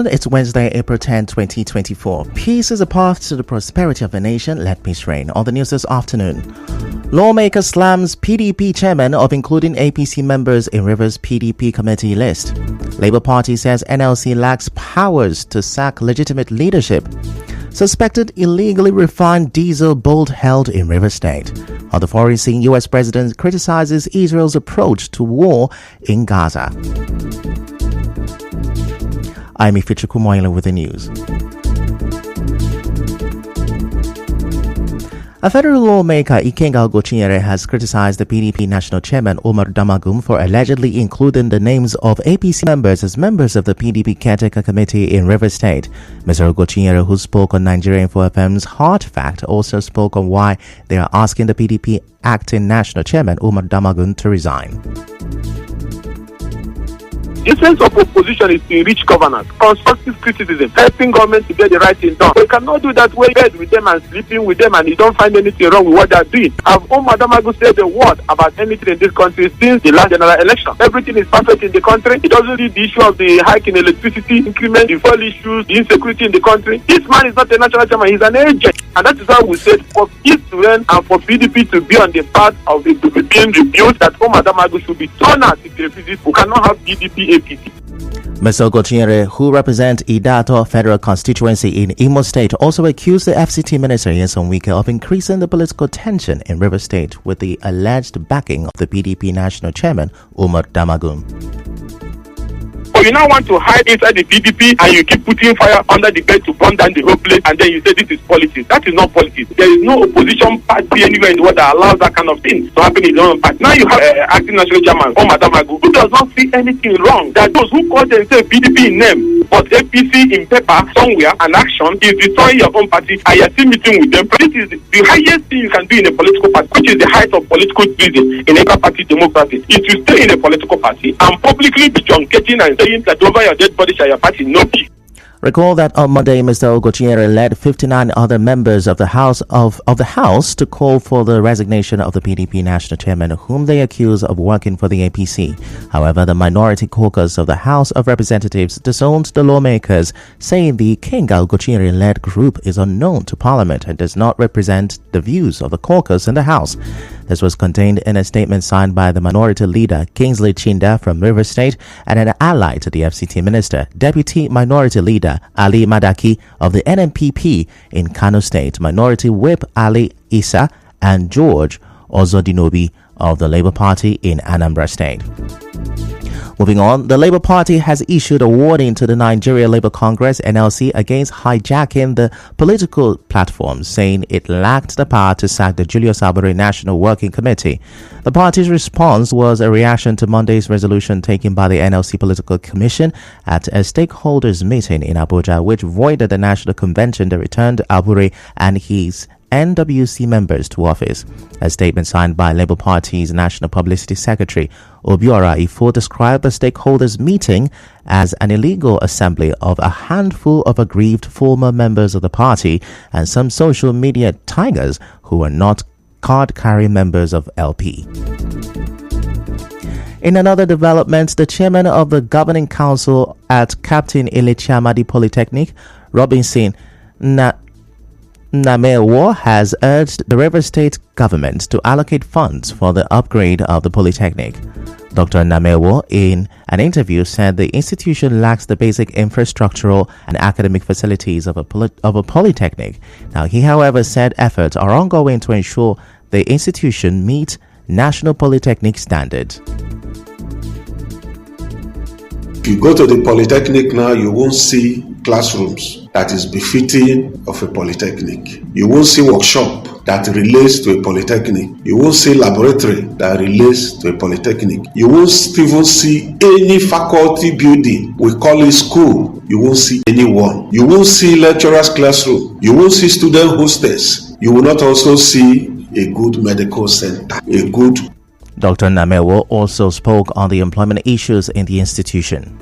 afternoon. It's Wednesday, April 10, 2024. Peace is a path to the prosperity of a nation. Let peace reign. On the news this afternoon, lawmaker slams PDP chairman of including APC members in Rivers PDP committee list. Labour Party says NLC lacks powers to sack legitimate leadership. Suspected illegally refined diesel boat held in Rivers State. On the foreign scene, US President criticizes Israel's approach to war in Gaza. I'm Ifichu Kumoila with the news. A federal lawmaker, Ikenga Ogochinyere, has criticized the PDP national chairman, Omar Damagum, for allegedly including the names of APC members as members of the PDP caretaker committee in Rivers State. Mr. Ogochinyere, who spoke on Nigerian Info FM's Hard Fact, also spoke on why they are asking the PDP acting national chairman, Omar Damagum, to resign. The essence of opposition is to enrich governance, constructive criticism, helping government to get the right thing done. We cannot do that way, bed with them and sleeping with them, and you don't find anything wrong with what they are doing. Have Omar Damagu said a word about anything in this country since the last general election? Everything is perfect in the country. He doesn't read the issue of the hike in electricity, increment, the fuel issues, the insecurity in the country. This man is not a national chairman, he's an agent. And that is why we said for peace to reign and for PDP to be on the path of it to be being rebuilt, that Omar Damagu should be thrown out if he refuses. We cannot have PDP APC. Mr. Ogochinyere, who represents Idato Federal Constituency in Imo State, also accused the FCT Minister Nyesom Wike of increasing the political tension in River State with the alleged backing of the PDP National Chairman, Omar Damagum. You now want to hide inside the PDP and you keep putting fire under the bed to burn down the whole place, and then you say this is politics. That is not politics. There is no opposition party anywhere in the world that allows that kind of thing to happen in their own party. Now you have acting national chairman, Omar Damagu, who does not see anything wrong. That those who call themselves PDP in name, but APC in paper somewhere and action is destroying your own party, and you are still meeting with them. This is the highest thing you can do in a political party, which is the height of political treason in any party democracy. Is to stay in a political party and publicly be truncating and saying that over your dead body shall your party no peace. Recall that on Monday, Mr. Ogochinyere led 59 other members of the House to call for the resignation of the PDP national chairman, whom they accuse of working for the APC. However, the minority caucus of the House of Representatives disowned the lawmakers, saying the Ikenga Ogochinyere-led group is unknown to Parliament and does not represent the views of the caucus in the House. This was contained in a statement signed by the minority leader, Kingsley Chinda from Rivers State, and an ally to the FCT minister, Deputy Minority Leader Ali Madaki of the NNPP in Kano State, Minority Whip Ali Isa, and George Ozodinobi of the Labour Party in Anambra State. Moving on, the Labour Party has issued a warning to the Nigeria Labour Congress (NLC) against hijacking the political platform, saying it lacked the power to sack the Julius Abure National Working Committee. The party's response was a reaction to Monday's resolution taken by the NLC Political Commission at a stakeholders meeting in Abuja, which voided the national convention that returned Abure and his NWC members to office. A statement signed by Labour Party's National Publicity Secretary Obiora Ifo described the stakeholders meeting as an illegal assembly of a handful of aggrieved former members of the party and some social media tigers who were not card-carrying members of LP. In another development, the chairman of the governing council at Captain Ilicha Amadi Polytechnic, Robinson Namewo, has urged the Rivers State government to allocate funds for the upgrade of the Polytechnic. Dr. Namewo, in an interview, said the institution lacks the basic infrastructural and academic facilities of a polytechnic. Now, he, however, said efforts are ongoing to ensure the institution meets national polytechnic standards. If you go to the polytechnic now, you won't see classrooms that is befitting of a polytechnic. You won't see workshop that relates to a polytechnic. You won't see laboratory that relates to a polytechnic. You won't even see any faculty building. We call it school. You won't see anyone. You won't see lecturers' classroom. You won't see student hostels. You will not also see a good medical center, a good. Dr. Namewo also spoke on the employment issues in the institution.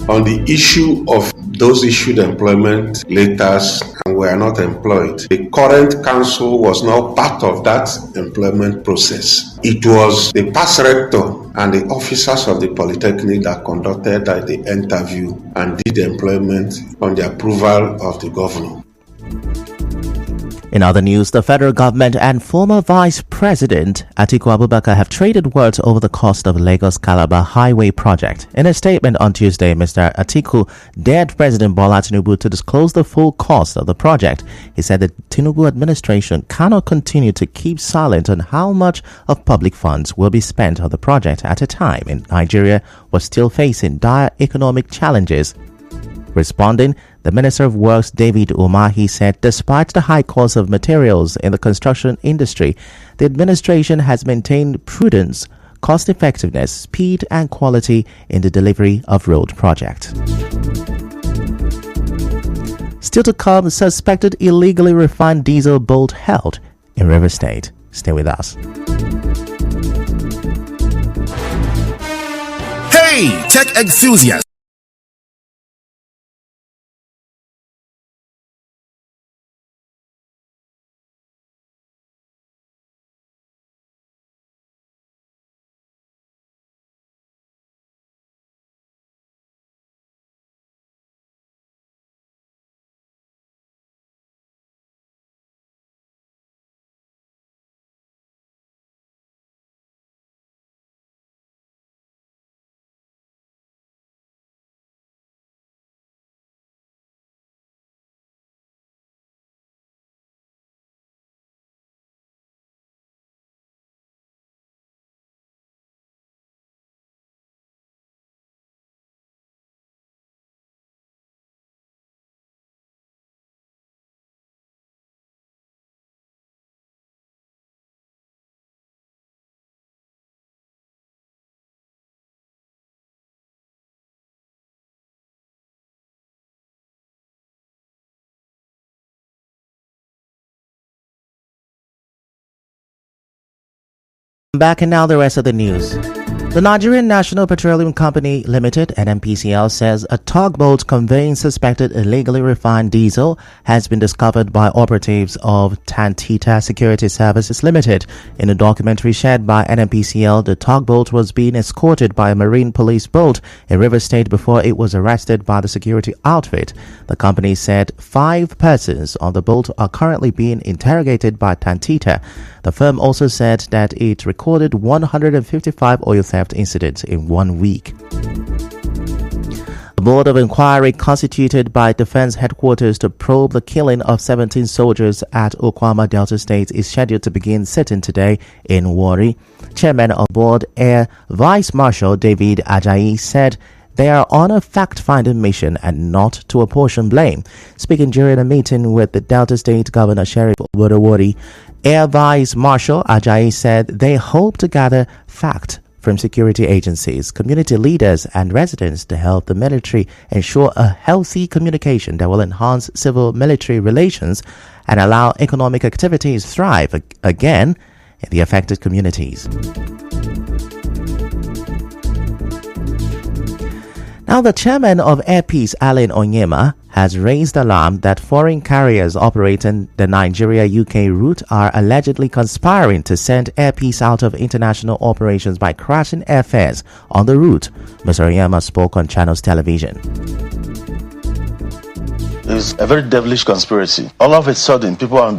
On the issue of those issued employment letters and were not employed. The current council was now part of that employment process. It was the past rector and the officers of the Polytechnic that conducted the interview and did employment on the approval of the governor. In other news, the federal government and former Vice President Atiku Abubakar have traded words over the cost of Lagos-Calabar Highway project. In a statement on Tuesday, Mr. Atiku dared President Bola Tinubu to disclose the full cost of the project. He said the Tinubu administration cannot continue to keep silent on how much of public funds will be spent on the project at a time in Nigeria was still facing dire economic challenges. Responding, the Minister of Works, David Umahi, said despite the high cost of materials in the construction industry, the administration has maintained prudence, cost effectiveness, speed and quality in the delivery of road projects. Still to come, suspected illegally refined diesel boat held in River State. Stay with us. Hey, tech enthusiasts! Back and now the rest of the news. The Nigerian National Petroleum Company Limited, NNPCL, says a tugboat conveying suspected illegally refined diesel has been discovered by operatives of Tantita Security Services Limited. In a documentary shared by NNPCL, the tugboat was being escorted by a marine police boat in River State before it was arrested by the security outfit. The company said 5 persons on the boat are currently being interrogated by Tantita. The firm also said that it recorded 155 oil theft incidents in 1 week. A board of inquiry constituted by Defense Headquarters to probe the killing of 17 soldiers at Okwama, Delta State is scheduled to begin sitting today in Warri. Chairman of board, Air Vice Marshal David Ajayi, said they are on a fact-finding mission and not to apportion blame. Speaking during a meeting with the Delta State Governor Sheriff Obodowori, Air Vice Marshal Ajayi said they hope to gather fact from security agencies, community leaders and residents to help the military ensure a healthy communication that will enhance civil-military relations and allow economic activities thrive again in the affected communities. Now, the chairman of Airpeace, Alan Onyema, has raised alarm that foreign carriers operating the Nigeria-UK route are allegedly conspiring to send Airpeace out of international operations by crashing airfares on the route. Mr. Onyema spoke on Channels Television. It's a very devilish conspiracy. All of a sudden, people are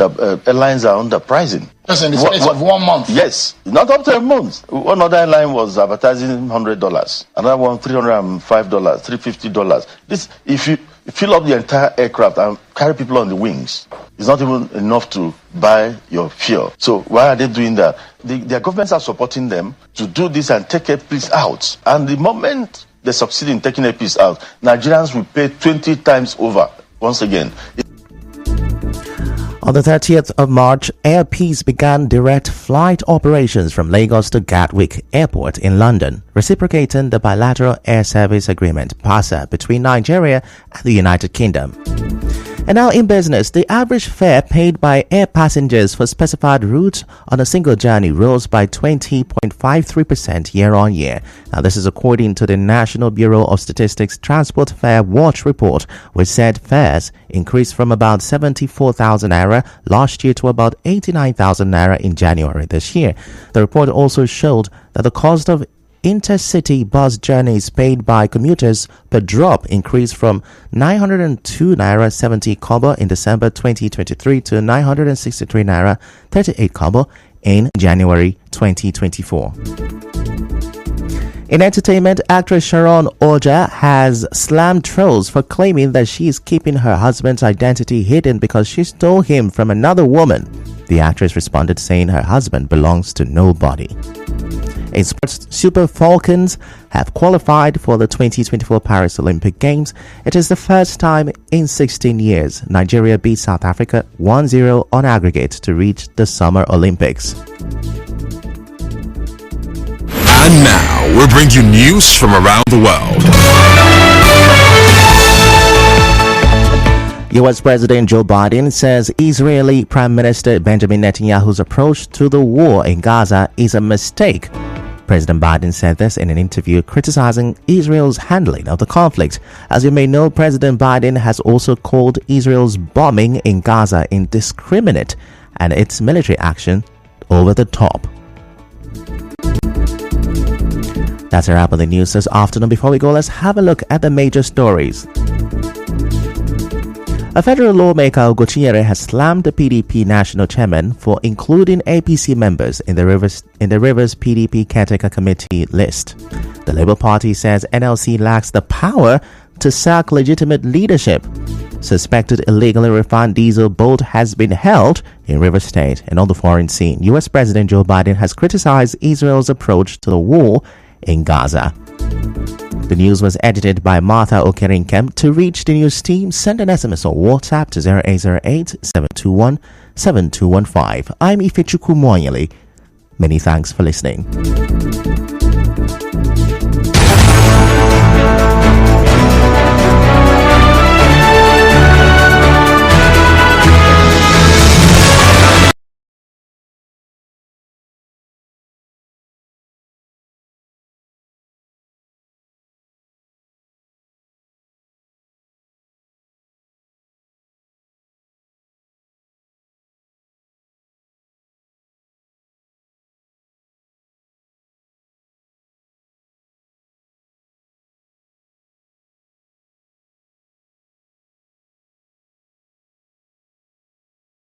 airlines are underpricing. Just in the space of 1 month. Yes, not up to a month. One other airline was advertising $100, another one $305, $350. This, if you fill up the entire aircraft and carry people on the wings, it's not even enough to buy your fuel. So why are they doing that? Their governments are supporting them to do this and take Airpeace out. And the moment they succeed in taking Airpeace out, Nigerians will pay 20 times over. Once again. On the 30th of March, Airpeace began direct flight operations from Lagos to Gatwick Airport in London, reciprocating the bilateral air service agreement (PASA) between Nigeria and the United Kingdom. And now in business, the average fare paid by air passengers for specified routes on a single journey rose by 20.53% year on year. Now this is according to the National Bureau of Statistics Transport Fare Watch report, which said fares increased from about 74,000 naira last year to about 89,000 naira in January this year. The report also showed that the cost of intercity bus journeys paid by commuters per drop increased from 902 naira 70 kobo in December 2023 to 963 naira 38 kobo in January 2024. In entertainment, actress Sharon Oja has slammed trolls for claiming that she is keeping her husband's identity hidden because she stole him from another woman. The actress responded saying her husband belongs to nobody. In sports, Super Falcons have qualified for the 2024 Paris Olympic Games. It is the first time in 16 years Nigeria beat South Africa 1-0 on aggregate to reach the Summer Olympics. And now we'll bring you news from around the world. U.S. President Joe Biden says Israeli Prime Minister Benjamin Netanyahu's approach to the war in Gaza is a mistake. President Biden said this in an interview criticizing Israel's handling of the conflict. As you may know, President Biden has also called Israel's bombing in Gaza indiscriminate and its military action over the top. That's a wrap on the news this afternoon. Before we go, let's have a look at the major stories. A federal lawmaker, Ogochinyere, has slammed the PDP national chairman for including APC members in the Rivers PDP caretaker committee list. The Labour Party says NLC lacks the power to sack legitimate leadership. Suspected illegally refined diesel boat has been held in Rivers State. And on the foreign scene, U.S. President Joe Biden has criticized Israel's approach to the war in Gaza. The news was edited by Martha Okerinkem. To reach the news team, send an SMS or WhatsApp to 0808-721-7215. I'm Ifechukwu Moyele. Many thanks for listening.